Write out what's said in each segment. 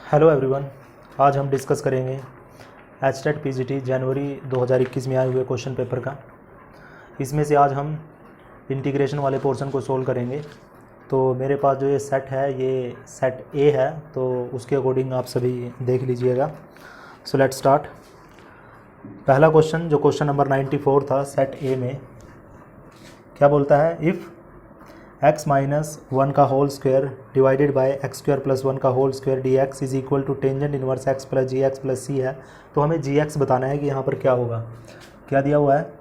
Hello everyone, आज हम discuss करेंगे एचटेट पीजीटी जनवरी 2021 में आए हुए क्वेश्चन पेपर का। इसमें से आज हम इंटीग्रेशन वाले पोर्शन को सोल्व करेंगे। तो मेरे पास जो ये सेट है ये सेट ए है, तो उसके अकॉर्डिंग आप सभी देख लीजिएगा। So let's start. पहला क्वेश्चन जो क्वेश्चन नंबर 94 था सेट ए में, क्या बोलता है, इफ़ x माइनस 1 का whole square divided by x square plus 1 का whole square d x is equal to tangent inverse x plus g x plus c है। तो हमें जी एक्स बताना है कि यहाँ पर क्या होगा। क्या दिया हुआ है,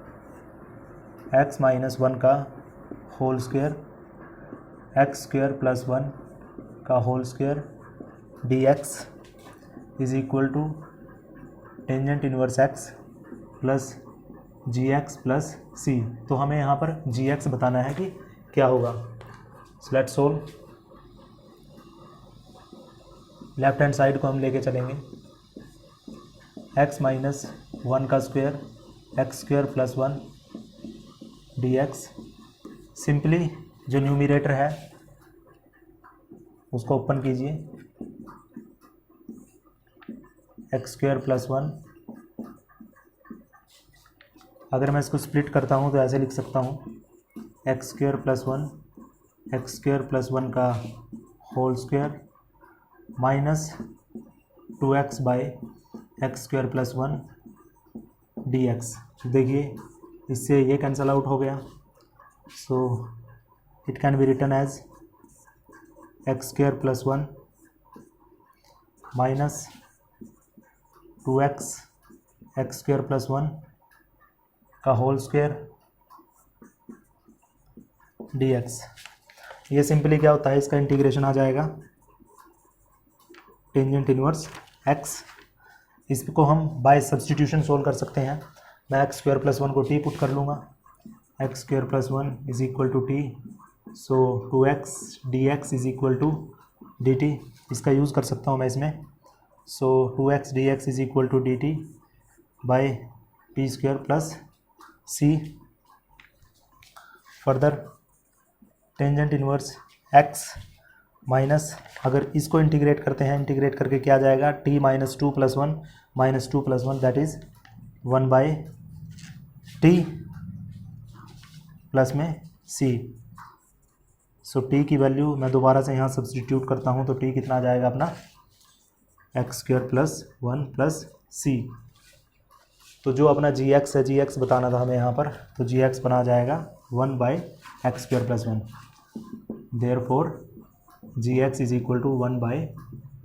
x माइनस 1 का whole square x square plus 1 का whole square d x is equal to tangent inverse x plus g x plus c. तो हमें यहाँ पर जी एक्स बताना है कि क्या होगा। So let's solve. Left hand side को हम लेके चलेंगे। x माइनस 1 का square x square plus 1 d x. Simply जो न्यूमरेटर है उसको ओपन कीजिए, एक्स स्क्वायर प्लस 1। अगर मैं इसको स्प्लिट करता हूँ तो ऐसे लिख सकता हूँ, x square plus 1 x square plus 1 का whole square minus 2x by x square plus 1 d x. देखिए इससे ये कैंसल आउट हो गया, so it can be written as x square plus 1 minus 2x x square plus 1 का whole square d x. ये simply क्या होता है, इसका इंटीग्रेशन आ जाएगा टेंजेंट इनवर्स x। इसको हम बाय सब्सटीट्यूशन सोल्व कर सकते हैं। मैं एक्स स्क्वायर प्लस 1 को t पुट कर लूँगा, x square plus 1 is equal to t, so 2x d x is equal to d t. इसका यूज़ कर सकता हूँ मैं इसमें। So 2x d x is equal to d t by t square plus c. Further tangent inverse x minus, अगर इसको integrate करते हैं, इंटीग्रेट करके क्या आ जाएगा, t minus 2 plus 1 minus 2 plus 1 that is 1 by T plus में c। सो t की value मैं दोबारा से यहाँ सब्सटीट्यूट करता हूँ, तो t कितना आ जाएगा अपना, x square plus 1 plus c। तो जो अपना जी एक्स है, जी एक्स बताना था हमें यहाँ पर, तो जी एक्स बना जाएगा 1 by x square plus 1। Therefore g x is equal to 1 by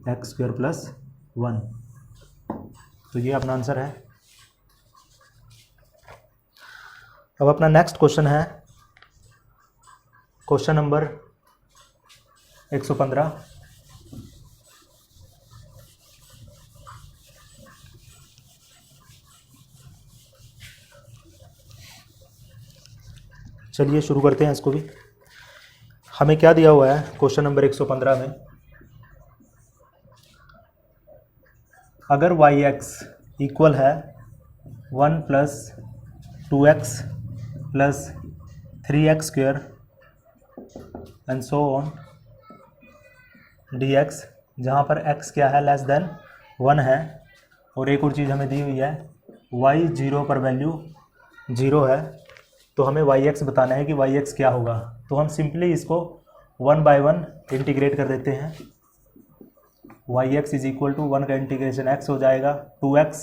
x square plus 1। तो ये अपना आंसर है। अब अपना नेक्स्ट क्वेश्चन है क्वेश्चन नंबर 115। चलिए शुरू करते हैं इसको भी। हमें क्या दिया हुआ है क्वेश्चन नंबर 115 में, अगर वाई एक्स इक्वल है 1 plus 2x plus 3x square and so on D x, जहाँ पर x क्या है, लेस देन 1 है। और एक और चीज़ हमें दी हुई है, y 0 पर वैल्यू 0 है। तो हमें वाई एक्स बताना है कि वाई एक्स क्या होगा। तो हम सिंपली इसको 1 बाय 1 इंटीग्रेट कर देते हैं। Y x is equal to 1 का इंटीग्रेशन x हो जाएगा 2x,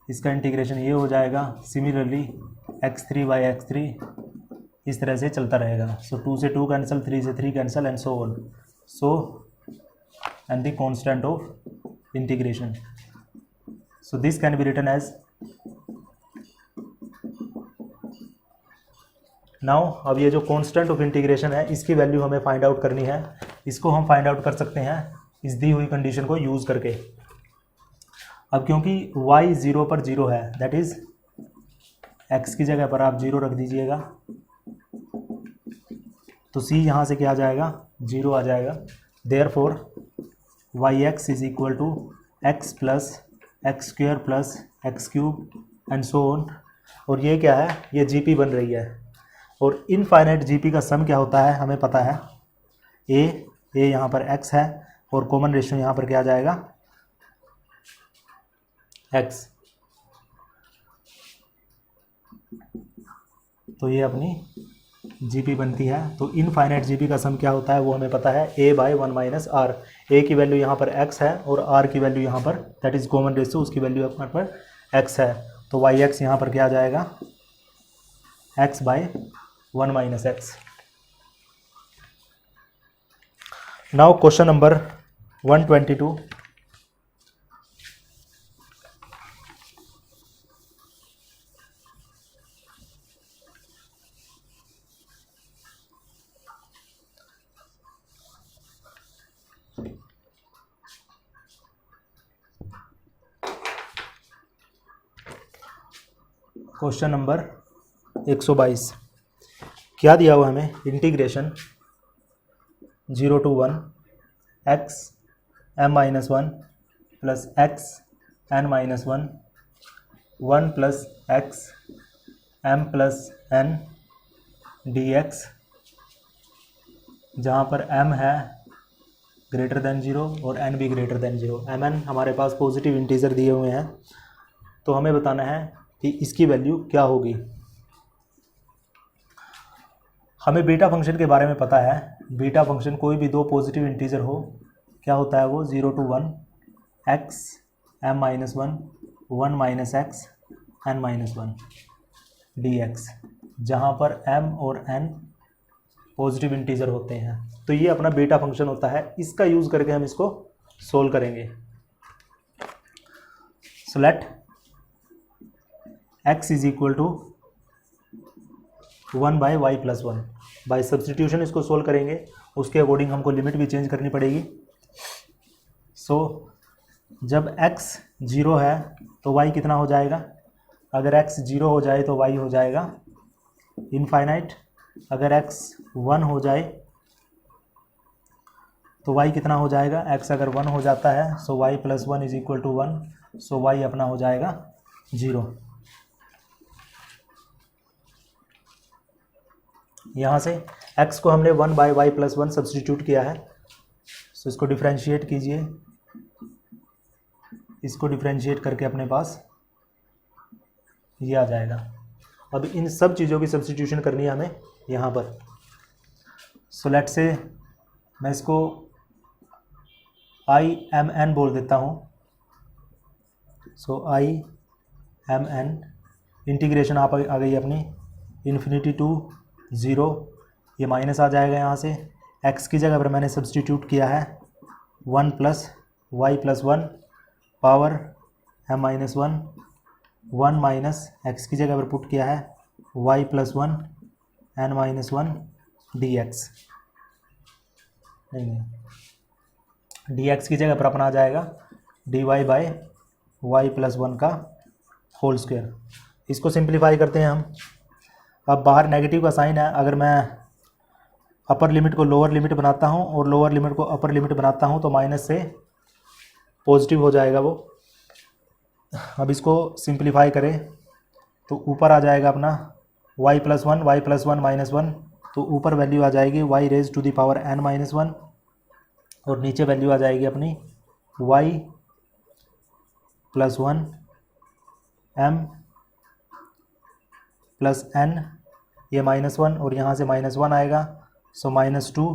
इसका इंटीग्रेशन ये हो जाएगा। सिमिलरली x3 बाई x3 इस तरह से चलता रहेगा। सो 2 से 2 कैंसिल, 3 से 3 cancel and so on. So and the constant of integration, so this can be written as now. अब ये जो कांस्टेंट ऑफ इंटीग्रेशन है, इसकी वैल्यू हमें फाइंड आउट करनी है। इसको हम फाइंड आउट कर सकते हैं इस दी हुई कंडीशन को यूज़ करके। अब क्योंकि y 0 पर 0 है, दैट इज़ x की जगह पर आप 0 रख दीजिएगा, तो c यहाँ से क्या आ जाएगा, 0 आ जाएगा। Therefore y x is equal to x plus x square plus x cube and so on. और ये क्या है, ये जीपी बन रही है। और इनफाइनाइट जीपी का सम क्या होता है हमें पता है, ए यहाँ पर x है और कॉमन रेशियो यहाँ पर क्या आ जाएगा, x। तो ये अपनी जीपी बनती है। तो इनफाइनाइट जीपी का सम क्या होता है वो हमें पता है, a/1 - r। a की वैल्यू यहाँ पर x है और r की वैल्यू यहाँ पर, दैट इज कॉमन रेशियो, उसकी वैल्यू यहाँ पर x है। तो yx यहाँ पर क्या आ जाएगा, x/1 - x। Now question number 122। Question number 122 क्या दिया हुआ हमें, integration 0 to 1 x m-1 plus x n-1 1 plus x m plus n dx, जहाँ पर m है ग्रेटर देन 0 और n भी ग्रेटर देन 0। mn हमारे पास पॉजिटिव इंटीजर दिए हुए हैं, तो हमें बताना है कि इसकी वैल्यू क्या होगी। हमें बीटा फंक्शन के बारे में पता है, बीटा फंक्शन कोई भी दो पॉजिटिव इंटीजर हो, क्या होता है वो, 0 to 1 x m-1 1 - x n-1 dx, जहाँ पर m और n पॉजिटिव इंटीजर होते हैं। तो ये अपना बीटा फंक्शन होता है, इसका यूज़ करके हम इसको सोल्व करेंगे। So let x is equal to 1/y + 1। By substitution इसको सोल्व करेंगे, उसके अकॉर्डिंग हमको लिमिट भी चेंज करनी पड़ेगी। सो जब x 0 है तो y कितना हो जाएगा, अगर x 0 हो जाए तो y हो जाएगा इनफाइनाइट, अगर x 1 हो जाए तो y कितना हो जाएगा, x अगर 1 हो जाता है so y + 1 is equal to 1, so y अपना हो जाएगा 0। यहाँ से x को हमने 1/y + 1 सब्सटीट्यूट किया है, सो इसको डिफ्रेंशिएट कीजिए, इसको डिफ्रेंशिएट करके अपने पास ये आ जाएगा। अब इन सब चीज़ों की सब्सटीट्यूशन करनी है हमें यहाँ पर। सो लेट से मैं इसको IMN बोल देता हूँ। सो IMN इंटीग्रेशन आ गई अपनी इन्फिनिटी टू 0, ये माइनस आ जाएगा यहाँ से, x की जगह पर मैंने सब्सटीट्यूट किया है 1 + y + 1 power m-1, 1 minus x की जगह पर पुट किया है y + 1 n-1 dx, नहीं dx की जगह पर अपना आ जाएगा dy/y + 1 का होल स्क्वायर। इसको सिंप्लीफाई करते हैं हम। अब बाहर नेगेटिव का साइन है, अगर मैं अपर लिमिट को लोअर लिमिट बनाता हूँ और लोअर लिमिट को अपर लिमिट बनाता हूँ तो माइनस से पॉजिटिव हो जाएगा वो। अब इसको सिंप्लीफाई करें तो ऊपर आ जाएगा अपना y + 1 -1, तो ऊपर वैल्यू आ जाएगी y⁻n-1 और नीचे वैल्यू आ जाएगी अपनी y + 1 m + n, ये -1 और यहाँ से -1 आएगा, सो -2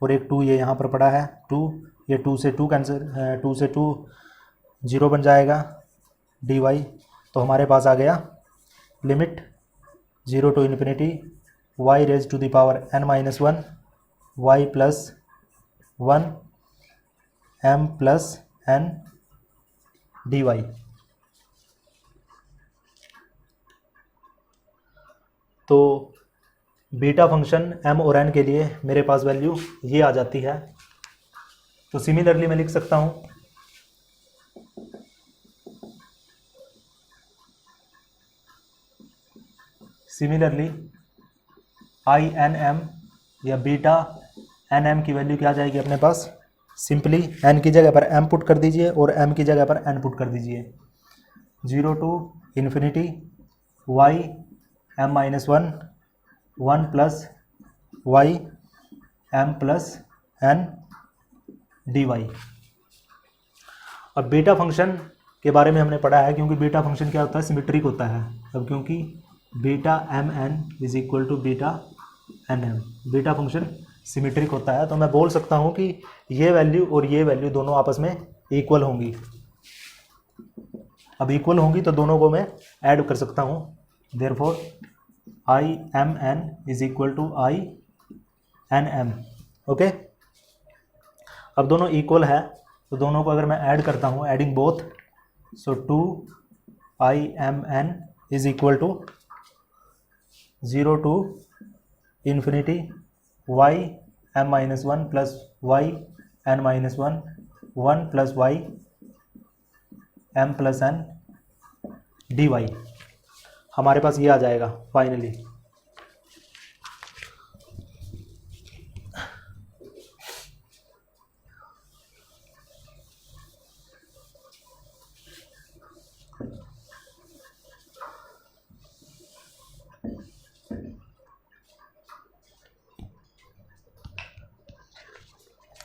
और एक 2 ये यहाँ पर पड़ा है 2, ये 2 से 2 कैंसिल, 2 से 2 0 बन जाएगा dy। तो हमारे पास आ गया limit 0 to ∞ y⁻n-1 y + 1 m + n dy। तो बीटा फंक्शन m और n के लिए मेरे पास वैल्यू ये आ जाती है। तो सिमिलरली मैं लिख सकता हूँ INM या बीटा NM की वैल्यू क्या आ जाएगी अपने पास, सिंपली n की जगह पर m पुट कर दीजिए और m की जगह पर n पुट कर दीजिए, 0 to ∞ y m-1 1 + y m + n dy। अब बीटा फंक्शन के बारे में हमने पढ़ा है, क्योंकि बीटा फंक्शन क्या होता है, सिमेट्रिक होता है। अब क्योंकि beta m n is equal to beta n m, beta function symmetric होता है, तो मैं बोल सकता हूँ कि ये वैल्यू और ये वैल्यू दोनों आपस में इक्वल होंगी। अब इक्वल होंगी तो दोनों को मैं ऐड कर सकता हूँ, therefore I m n is equal to I n m. Okay, अब दोनों इक्वल है तो दोनों को अगर मैं ऐड करता हूँ, adding both, so 2 I m n is equal to 0 to infinity y m minus 1 plus y n minus 1 1 plus y m plus n d y. हमारे पास ये आ जाएगा फाइनली।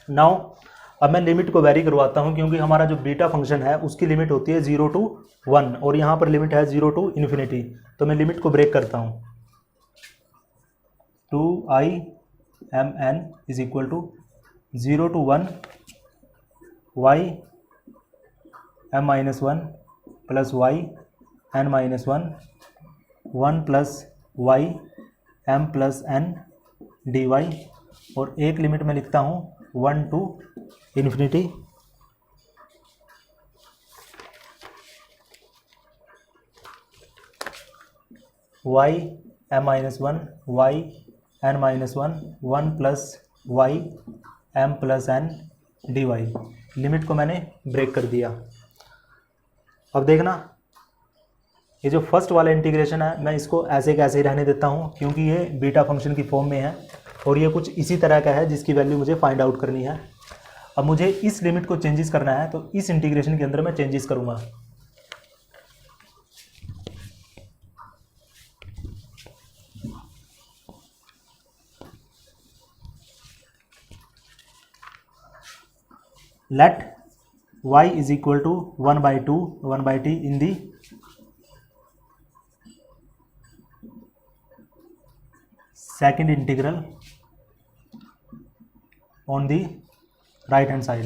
नाउ अब मैं लिमिट को वेरी करवाता हूं, क्योंकि हमारा जो बीटा फंक्शन है उसकी लिमिट होती है 0 टू 1 और यहाँ पर लिमिट है 0 टू इन्फिनिटी। तो मैं लिमिट को ब्रेक करता हूँ, 2 I m n is equal to 0 to 1 y m minus 1 plus y n minus 1 1 plus y m plus n d y, और एक लिमिट में लिखता हूँ 1 to infinity y m minus 1 y n minus 1 1 plus y m plus n d y. Limit को मैंने break कर दिया। अब देखना, ये जो फर्स्ट वाला इंटीग्रेशन है मैं इसको ऐसे कैसे ही रहने देता हूँ, क्योंकि ये बीटा फंक्शन की फॉर्म में है और ये कुछ इसी तरह का है जिसकी वैल्यू मुझे फाइंड आउट करनी है। अब मुझे इस लिमिट को चेंजेस करना है, तो इस इंटीग्रेशन के अंदर मैं चेंजेस करूँगा। Let y is equal to 1/2 1/t in the second integral on the right hand side.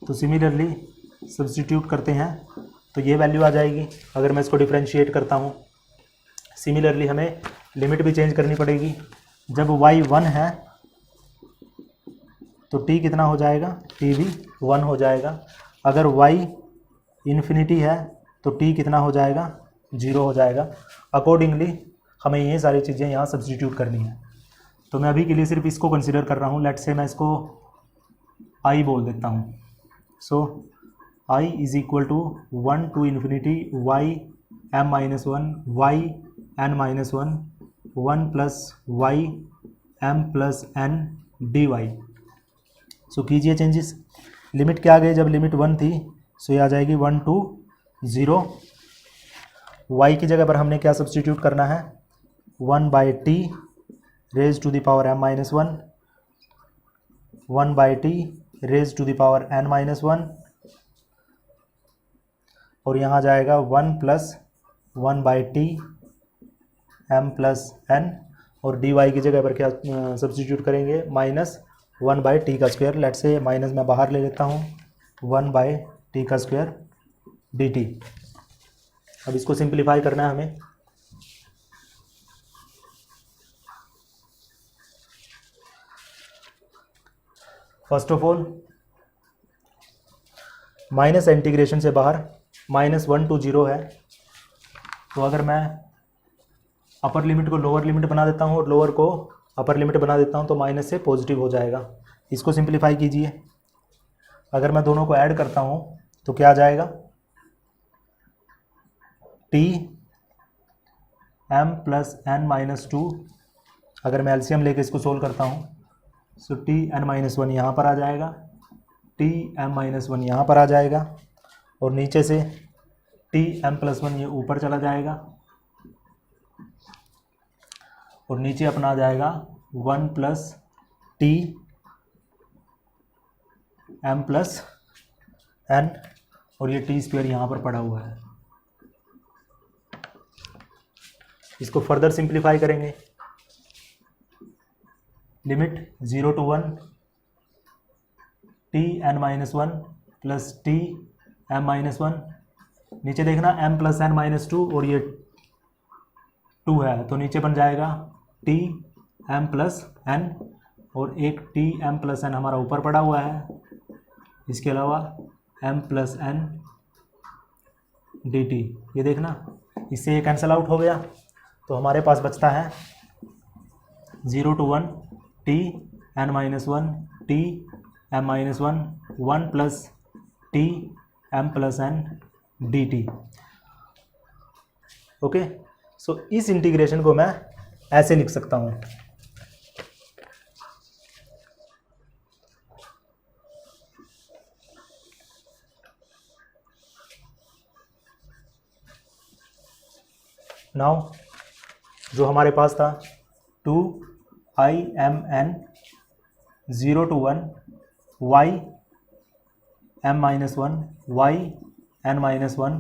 तो सिमिलरली सब्स्टिट्यूट करते हैं तो ये वैल्यू आ जाएगी। अगर मैं इसको डिफरेंशिएट करता हूँ, सिमिलरली हमें लिमिट भी चेंज करनी पड़ेगी। जब y 1 है तो t कितना हो जाएगा, t भी 1 हो जाएगा। अगर y इन्फिनिटी है तो t कितना हो जाएगा, 0 हो जाएगा। अकॉर्डिंगली हमें ये सारी चीज़ें यहाँ सब्स्टिट्यूट करनी है। तो मैं अभी के लिए सिर्फ इसको कंसिडर कर रहा हूँ। लेट से मैं इसको i बोल देता हूँ। So i is equal to 1 to infinity y m minus 1 y n minus 1 1 plus y m plus n d y. So कीजिए चेंजेस। लिमिट क्या आ गई, जब लिमिट 1 थी सो ये आ जाएगी 1 टू 0। y की जगह पर हमने क्या सब्स्टिट्यूट करना है, 1/t raise to the power m minus 1 1/t raise to the power n minus 1, और यहाँ जाएगा 1 plus 1/t m plus n, और dy की जगह पर क्या सब्स्टिट्यूट करेंगे, माइनस 1/t का स्क्वायर। लेट से माइनस मैं बाहर ले लेता हूँ, 1/t का स्क्वायर dt। अब इसको सिंप्लीफाई करना है हमें। First of all minus integration से बाहर -1 टू 0 है, तो अगर मैं अपर लिमिट को लोअर लिमिट बना देता हूँ और लोअर को अपर लिमिट बना देता हूँ तो माइनस से पॉजिटिव हो जाएगा। इसको सिंप्लीफाई कीजिए। अगर मैं दोनों को ऐड करता हूँ तो क्या आ जाएगा, t m plus n minus 2। अगर मैं एलसीएम लेके इसको सोल्व करता हूँ सो t n माइनस 1 यहाँ पर आ जाएगा, t m माइनस 1 यहाँ पर आ जाएगा, और नीचे से t m प्लस 1 ये ऊपर चला जाएगा। और नीचे अपना आ जाएगा 1 plus t m plus n, और ये टी स्क्वायर यहाँ पर पड़ा हुआ है। इसको फर्दर सिंप्लीफाई करेंगे, limit 0 to 1 t n minus 1 plus t m minus 1, नीचे देखना m प्लस एन माइनस 2 और ये 2 है तो नीचे बन जाएगा टी एम प्लस एन, और एक टी एम प्लस एन हमारा ऊपर पड़ा हुआ है, इसके अलावा m plus n d t. ये देखना इससे ये कैंसिल आउट हो गया, तो हमारे पास बचता है 0 to 1 t n minus 1 t m minus 1 1 plus t m plus n d t. Okay, so इस इंटीग्रेशन को मैं ऐसे लिख सकता हूँ। नाउ जो हमारे पास था 2i m n 0 to 1 y m minus 1 y n minus 1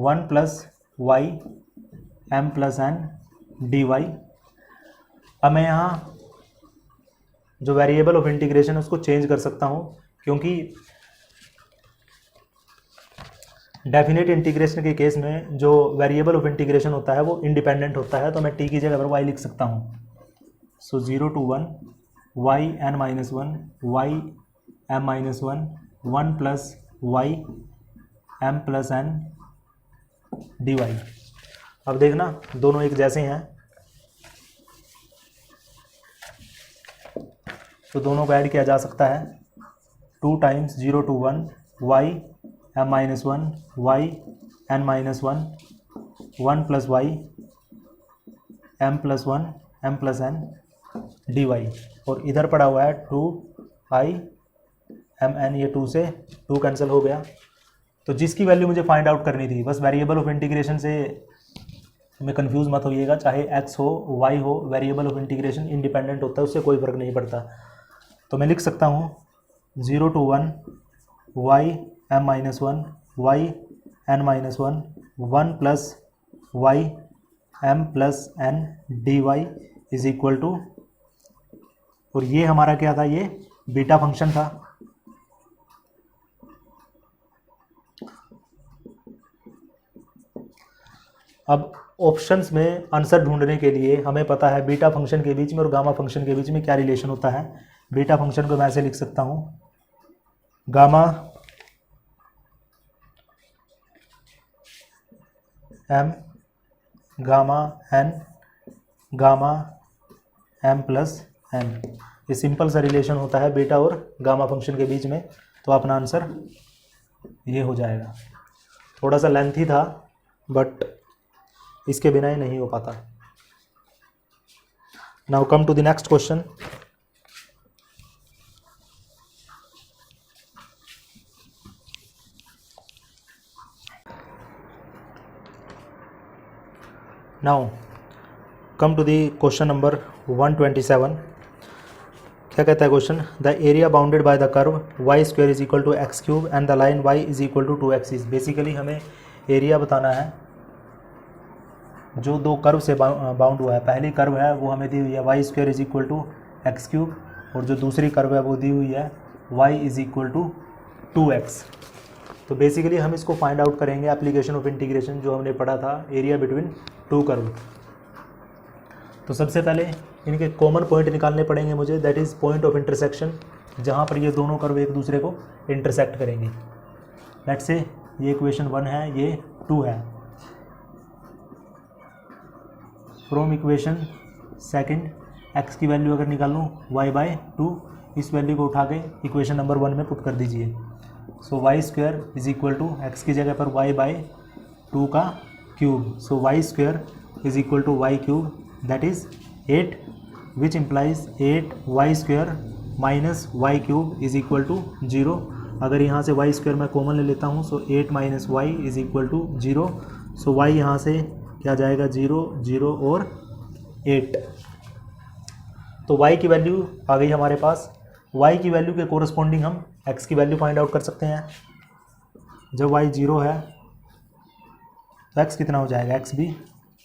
1 plus y m plus n dy। अब मैं यहाँ जो वेरिएबल ऑफ इंटीग्रेशन है उसको चेंज कर सकता हूँ, क्योंकि डेफिनेट इंटीग्रेशन के केस में जो वेरिएबल ऑफ इंटीग्रेशन होता है वो इंडिपेंडेंट होता है, तो मैं t की जगह पर y लिख सकता हूँ। So 0 to 1 y n minus 1 y m minus 1 1 plus y m plus n d y. अब देखना दोनों एक जैसे हैं, तो दोनों को ऐड किया जा सकता है। 2 times 0 to 1 y m minus 1 y n minus 1 1 plus y m plus 1 m plus n d y, और इधर पड़ा हुआ है 2i m n, ये 2 से 2 कैंसिल हो गया। तो जिसकी वैल्यू मुझे फाइंड आउट करनी थी, बस वेरिएबल ऑफ इंटीग्रेशन से में कंफ्यूज मत होइएगा, चाहे x हो y हो, वेरिएबल ऑफ इंटीग्रेशन इंडिपेंडेंट होता है, उससे कोई फ़र्क नहीं पड़ता। तो मैं लिख सकता हूँ 0 to 1 y m minus 1 y n minus 1 1 plus y m plus n d y is equal to, और ये हमारा क्या था, ये बीटा फंक्शन था। अब ऑप्शंस में आंसर ढूंढने के लिए हमें पता है बीटा फंक्शन के बीच में और गामा फंक्शन के बीच में क्या रिलेशन होता है। बीटा फंक्शन को मैं ऐसे लिख सकता हूँ, gamma m gamma n gamma m plus n, ये सिंपल सा रिलेशन होता है बीटा और गामा फंक्शन के बीच में। तो अपना आंसर ये हो जाएगा। थोड़ा सा लेंथी था बट इसके बिना ही नहीं हो पाता। Now come to the next question. Now come to the question number 127। क्या कहता है question, the area bounded by the curve y square is equal to x cube and the line y is equal to 2x is. Basically हमें area बताना है जो दो curve से bound हुआ है। पहली कर्व है वो हमें दी हुई है y square is equal to x cube, और जो दूसरी कर्व है वो दी हुई है y is equal to 2x। तो बेसिकली हम इसको फाइंड आउट करेंगे एप्लीकेशन ऑफ इंटीग्रेशन, जो हमने पढ़ा था एरिया बिटवीन टू कर्व। तो सबसे पहले इनके कॉमन पॉइंट निकालने पड़ेंगे मुझे, that is point of intersection, जहाँ पर ये दोनों कर्व एक दूसरे को इंटरसेक्ट करेंगे। लेट्स से ये इक्वेशन 1 है, ये 2 है। फ्रॉम इक्वेशन सेकंड x की वैल्यू अगर निकालूँ y/2, इस वैल्यू को उठा के इक्वेशन नंबर 1 में पुट कर दीजिए। So y square is equal to x की जगह पर y/2 का cube, so y square is equal to y cube, that is 8, which implies 8y square minus y cube is equal to 0। अगर यहाँ से y स्क्वायर मैं common ले लेता हूँ, so 8 minus y is equal to 0। So y यहाँ से क्या जाएगा 0 0 और 8। तो y की वैल्यू आ गई हमारे पास। y की वैल्यू के कोरस्पॉन्डिंग हम x की वैल्यू फाइंड आउट कर सकते हैं। जब y 0 है तो x कितना हो जाएगा, x भी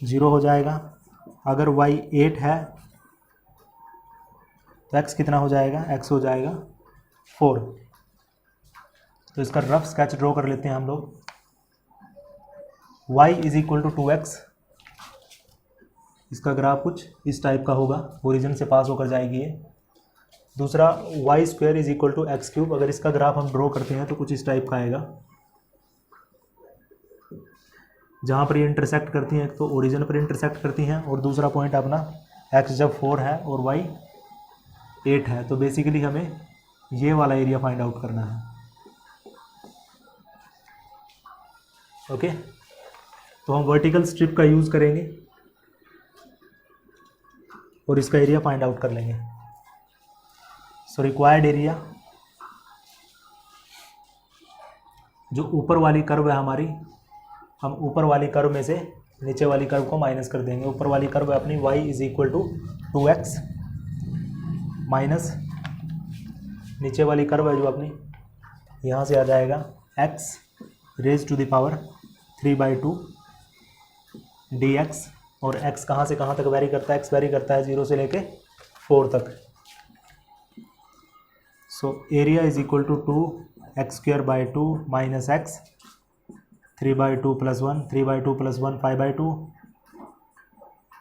0 हो जाएगा। अगर y 8 है तो x कितना हो जाएगा, x हो जाएगा 4। तो इसका रफ स्केच ड्रॉ कर लेते हैं हम लोग। y is equal to 2x, इसका ग्राफ कुछ इस टाइप का होगा, ओरिजिन से पास होकर जाएगी ये। दूसरा y square is equal to x cube, अगर इसका ग्राफ हम ड्रॉ करते हैं तो कुछ इस टाइप का आएगा। जहाँ पर ये इंटरसेक्ट करती हैं, एक तो ओरिजिन पर इंटरसेक्ट करती हैं और दूसरा पॉइंट अपना x जब 4 है और y 8 है, तो बेसिकली हमें ये वाला एरिया फाइंड आउट करना है। ओके, तो हम वर्टिकल स्ट्रिप का यूज़ करेंगे और इसका एरिया फाइंड आउट कर लेंगे। सो रिक्वायर्ड एरिया, जो ऊपर वाली कर्व है हमारी, हम ऊपर वाली कर्व में से नीचे वाली कर्व को माइनस कर देंगे। ऊपर वाली कर्व है अपनी y is equal to 2x minus नीचे वाली कर्व है जो अपनी यहाँ से आ जाएगा x raise to the power 3/2 dx। और x कहाँ से कहाँ तक वेरी करता है, x वेरी करता है 0 से लेके 4 तक। So area is equal to 2x² 2 minus x 3/2 + 1, 3/2 + 1 5/2,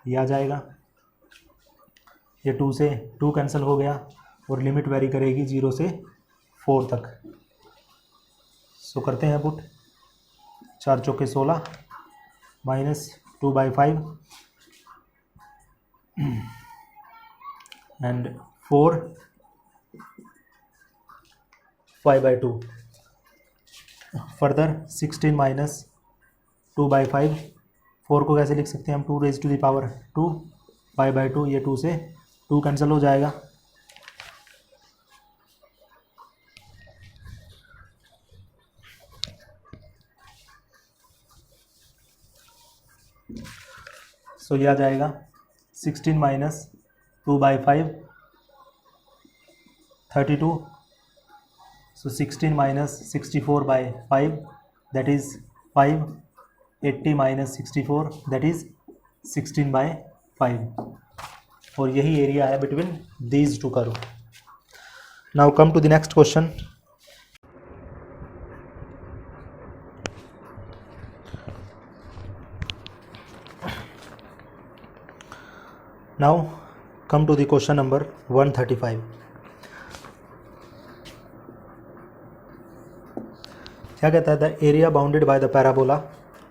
ये आ जाएगा। ये 2 से 2 कैंसिल हो गया और लिमिट वेरी करेगी 0 से 4 तक। सो करते हैं पुट, 4 चौके 16 माइनस 2/5 एंड 4 5/2। फर्दर 16 माइनस 2/5, 4 को कैसे लिख सकते हैं हम, 2 रेज टू द पावर 2 5/2, ये 2 से 2 कैंसिल हो जाएगा। सो ये आ जाएगा 16 minus 2/5 32। So 16 minus 64/5, that is 5. 80 minus 64, that is 16/5। और यही एरिया है between these two curve. Now come to the next question. Now come to the question number 135। क्या कहता है, the area bounded by the parabola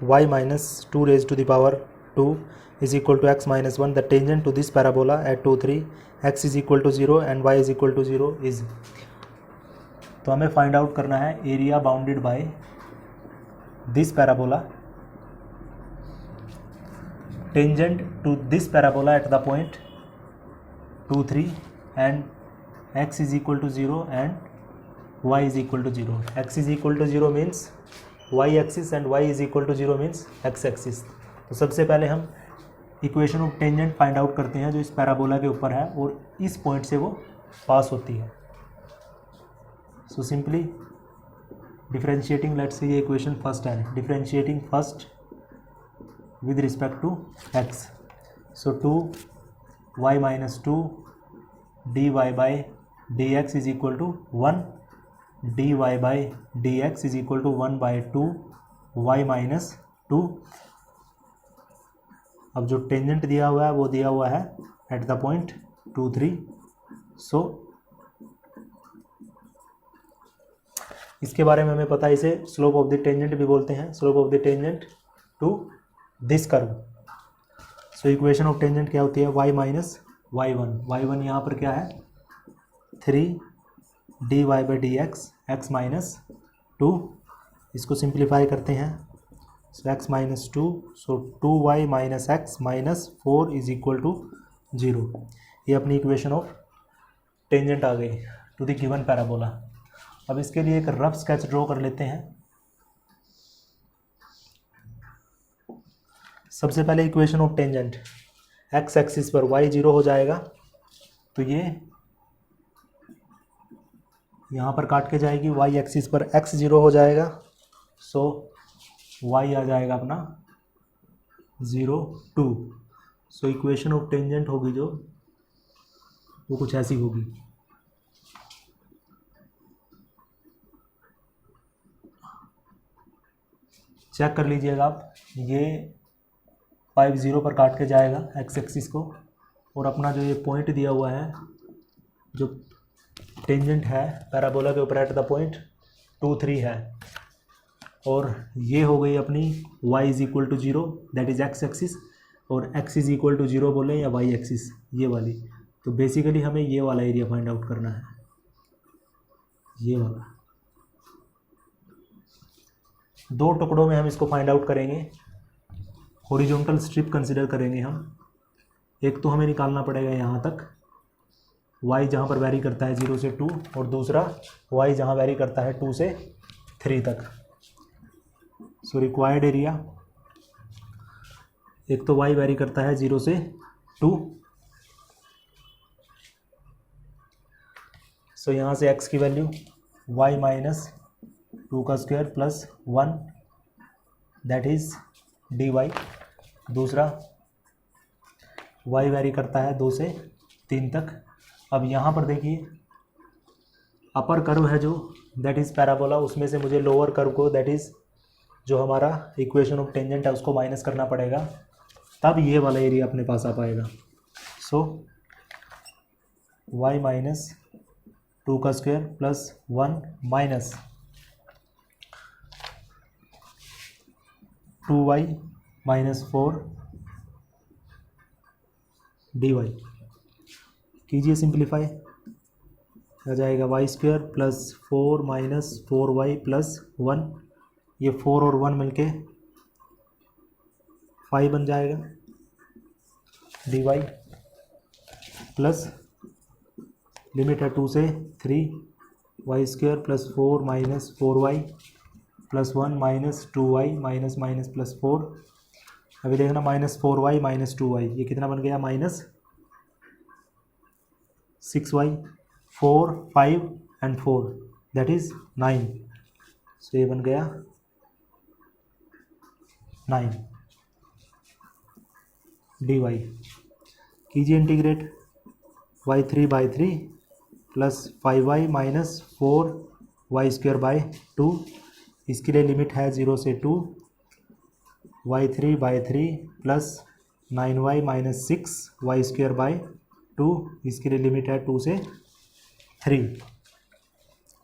y minus 2 raise to the power 2 is equal to x minus 1, the tangent to this parabola at 2 3 x is equal to 0 and y is equal to 0 is. तो हमें find out करना है area bounded by this parabola, tangent to this parabola at the point 2 3 and x is equal to 0 and y is equal to 0. x is equal to 0 means y axis and y is equal to 0 means x axis। तो सबसे पहले हम equation of tangent find out करते हैं जो इस parabola के ऊपर है और इस पॉइंट से वो पास होती है। So simply differentiating, let's say ये इक्वेशन फर्स्ट है, differentiating first with respect to x। So 2y minus 2 dy/dx is equal to 1, dy/dx is equal to 1/2 y minus 2। अब जो टेंजेंट दिया हुआ है वो दिया हुआ है एट द पॉइंट 2 3। सो इसके बारे में हमें पता है, इसे स्लोप ऑफ द टेंजेंट भी बोलते हैं, slope of the tangent to this curve. So equation of tangent क्या होती है, y माइनस y1 यहाँ पर क्या है 3 dy/dx x माइनस 2, इसको सिंप्लीफाई करते हैं। So x minus 2, so 2y minus x minus 4 is equal to 0। ये अपनी इक्वेशन ऑफ टेंजेंट आ गई टू द गिवन पैराबोला। अब इसके लिए एक रफ स्केच ड्रॉ कर लेते हैं। सबसे पहले equation of tangent, x axis पर y 0 हो जाएगा, तो ये यहाँ पर काट के जाएगी, y एक्सिस पर x 0 हो जाएगा, सो y आ जाएगा अपना 0 2। सो इक्वेशन ऑफ टेंजेंट होगी जो वो कुछ ऐसी होगी। चेक कर लीजिएगा आप, ये 5 0 पर काट के जाएगा एक्स एक्सिस को, और अपना जो ये पॉइंट दिया हुआ है जो टेंजेंट है पैराबोला के ऊपर एट द पॉइंट 2 3 है, और ये हो गई अपनी y is equal to 0 that is x axis, और x इज इक्वल टू 0 बोले या y एक्सिस ये वाली। तो बेसिकली हमें ये वाला एरिया फाइंड आउट करना है, ये वाला। दो टुकड़ों में हम इसको फाइंड आउट करेंगे। हॉरिजॉन्टल स्ट्रिप कंसिडर करेंगे हम। एक तो हमें निकालना पड़ेगा यहाँ तक y जहाँ पर वैरी करता है 0 से 2, और दूसरा y जहाँ वैरी करता है 2 से 3 तक। सो रिक्वायर्ड एरिया, एक तो y वैरी करता है 0 से 2, सो यहाँ से x की वैल्यू y माइनस 2 का square plus 1 that is dy। दूसरा y वैरी करता है 2 से 3 तक। अब यहाँ पर देखिए अपर कर्व है जो दैट इज़ पैराबोला, उसमें से मुझे लोअर कर्व को दैट इज़ जो हमारा इक्वेशन ऑफ टेंजेंट है उसको माइनस करना पड़ेगा, तब ये वाला एरिया अपने पास आ पाएगा। सो y माइनस 2 का square plus 1 minus 2y minus 4 dy कीजिए सिंप्लीफाई, आ जाएगा y square plus 4 minus 4y plus 1, ये 4 और 1 मिलके 5 बन जाएगा dy प्लस लिमिट है 2 से 3 y square plus 4 minus 4y plus 1 minus 2y minus minus plus 4। अभी देखना माइनस 4y माइनस 2y ये कितना बन गया, minus 6y, 4 5 and 4 that is 9। सो ये बन गया 9 dy। कीजिए integrate, y3 by 3 plus 5y minus 4y square by 2, इसके लिए लिमिट है 0 से 2, y3 by 3 plus 9y minus 6y square by 2, इसके लिए लिमिट है 2 से 3।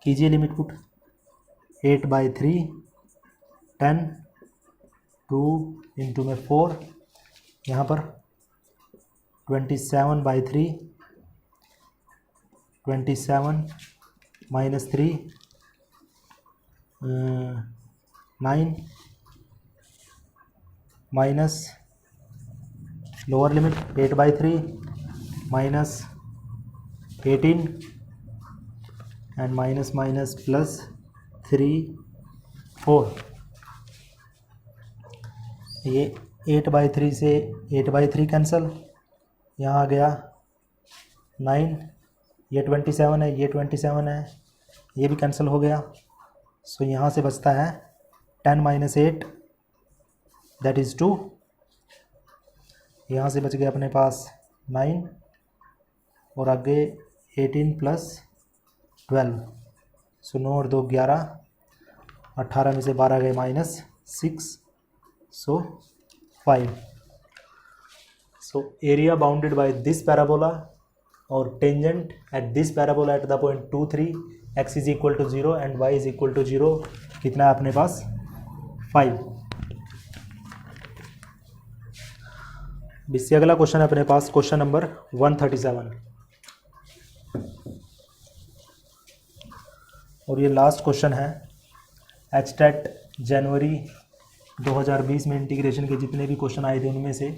कीजिए लिमिट पुट, 8 बाई 3 10 2 इंटू में 4, यहाँ पर 27 by 3 27 minus 3 9 minus lower limit 8 by 3 minus 18 and minus minus plus 3 4। ये 8 बाई 3 से 8 बाई 3 कैंसिल, यहाँ आ गया 9, ये 27 है, ये 27 है, ये भी कैंसिल हो गया। सो यहाँ से बचता है 10 माइनस 8 दैट इज़ 2, यहाँ से बच गया अपने पास 9 और आगे 18 प्लस 12। सो 9 और 2 11, 18 में से 12 गए minus 6, so 5। So area bounded by this parabola और tangent at this parabola at the point 2 3, x is equal to 0 and y is equal to 0 कितना है अपने पास 5। इससे अगला क्वेश्चन है अपने पास क्वेश्चन नंबर 137 और ये लास्ट क्वेश्चन है। एचटेट जनवरी 2020 में इंटीग्रेशन के जितने भी क्वेश्चन आए थे उनमें से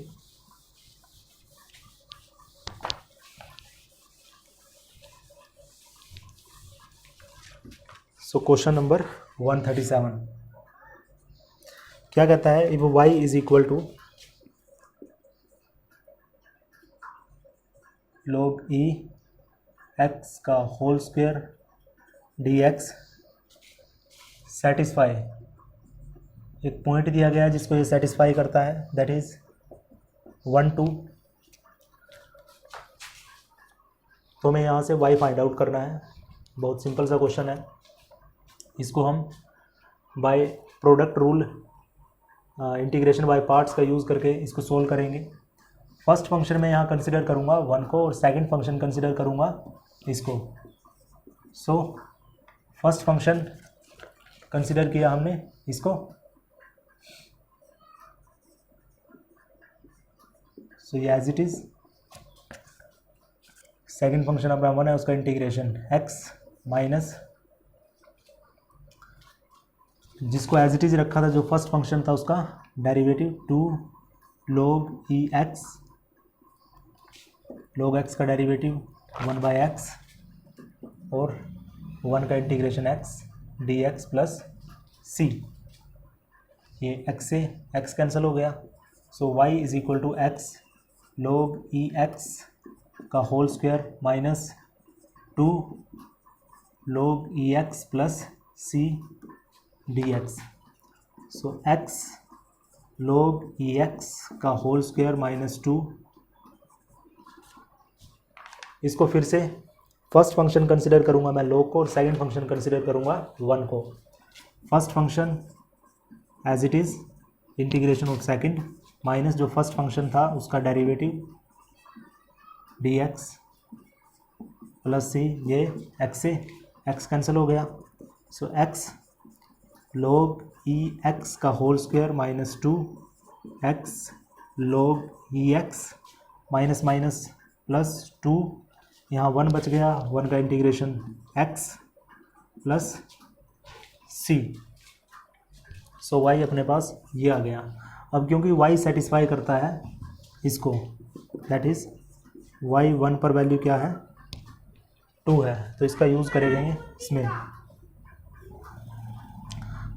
क्वेश्चन नंबर 137 क्या कहता है, if y is equal to log e x का होल स्क्वायर dx सेटिस्फाई, एक पॉइंट दिया गया है जिसको ये सेटिस्फाई करता है, दैट इज 1 2। तो हमें यहाँ से y फाइंड आउट करना है। बहुत सिंपल सा क्वेश्चन है। इसको हम by product rule integration by parts का यूज़ करके इसको सोल्व करेंगे। फर्स्ट फंक्शन में यहाँ कंसिडर करूँगा 1 को और सेकंड फंक्शन कंसिडर करूँगा इसको। सो फर्स्ट फंक्शन कंसिडर किया हमने इसको, सो ये as it is. Second function अपना 1 है, उसका इंटीग्रेशन x माइनस, जिसको एज इट इज़ रखा था जो फर्स्ट फंक्शन था उसका derivative 2 log e x, log x का डेरिवेटिव 1/x और 1 का integration x dx plus c। ये x से x कैंसिल हो गया, so y is equal to x log e x का whole square minus 2 log e x plus c dx। सो x log e x का whole square minus 2, इसको फिर से first function consider करूंगा मैं log को और सेकंड फंक्शन कंसिडर करूंगा 1 को। First function as it is integration of second minus जो फर्स्ट फंक्शन था उसका डेरिवेटिव dx प्लस c, ये x से x कैंसिल हो गया, so x log e x का whole square minus 2 x log e x minus minus plus 2, यहाँ 1 बच गया, 1 का integration x plus c। So y अपने पास ये आ गया। अब क्योंकि y सेटिस्फाई करता है इसको, दैट इज़ y 1 पर वैल्यू क्या है 2 है, तो इसका यूज़ करेंगे इसमें।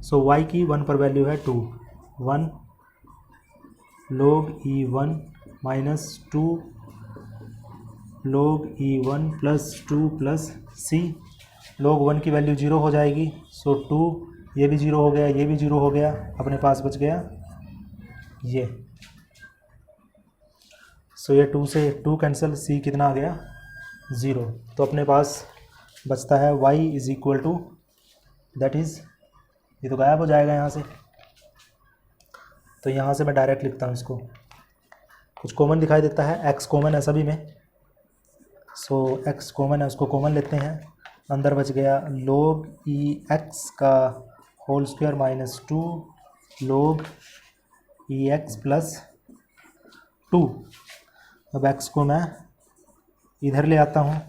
सो y की 1 पर वैल्यू है 2, 1 log e1 minus 2 log e1 plus 2 plus c। log 1 की वैल्यू 0 हो जाएगी, सो 2 ये भी 0 हो गया, ये भी 0 हो गया, अपने पास बच गया ये। सो ये 2 से 2 कैंसिल, c कितना आ गया 0। तो अपने पास बचता है y is equal to, that is, ये तो गायब हो जाएगा यहाँ से, तो यहाँ से मैं डायरेक्ट लिखता हूँ इसको। कुछ कॉमन दिखाई देता है, x कॉमन है सभी में, सो x कॉमन है, उसको कॉमन लेते हैं। अंदर बच गया log e x का whole square minus 2 log e x plus 2। अब x को मैं इधर ले आता हूँ।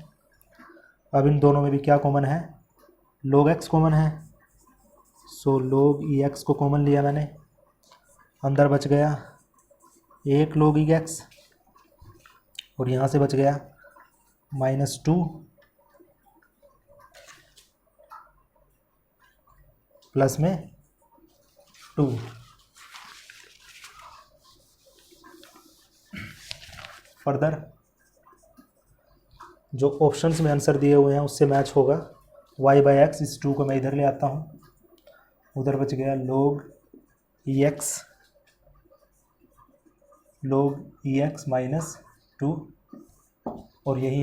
अब इन दोनों में भी क्या कॉमन है, log x कॉमन है, सो log e x को कॉमन लिया मैंने। अंदर बच गया 1 log e x और यहाँ से बच गया माइनस 2 प्लस में 2। फर्दर जो ऑप्शंस में आंसर दिए हुए हैं उससे मैच होगा। y/x, इस 2 को मैं इधर ले आता हूँ, उधर बच गया log e x माइनस 2 और यही